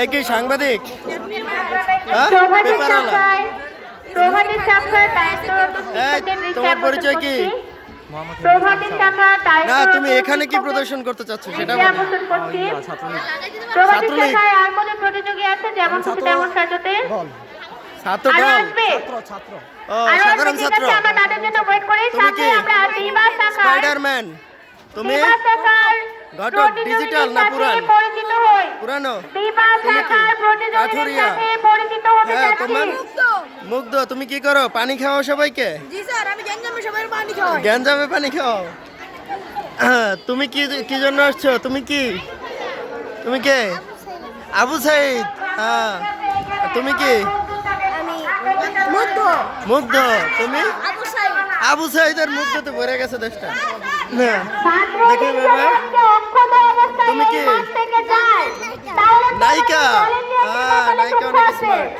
এ কি সাংবাদিক? তোমার পরিচয় কি? না, তুমি এখানে কি প্রদর্শন করতে চাচ্ছ সেটা বলো। ছাত্রলীগ, ছাত্র দল, ও সাধারণ ছাত্র। তুমি কি স্পাইডারম্যান? তুমি ঘটক ডিজিটাল না পুরানো? তুমি কি কাঠুরিয়া? হ্যাঁ, তোমার মুগ্ধ। তুমি কি করো? পানি খাও সবাইকে? গ্যাঞ্জামে পানি খাও? তুমি কি জন্য আসছো? তুমি কে? আবু সাইদ। হ্যাঁ, তুমি কি? মুগ্ধ। তুমি? আবু সাইদের মুগ্ধতে ভরে গেছে দেশটা। দেখে বাবা, তুমি কি নায়িকা? নায়িকা অনেক স্মার্ট।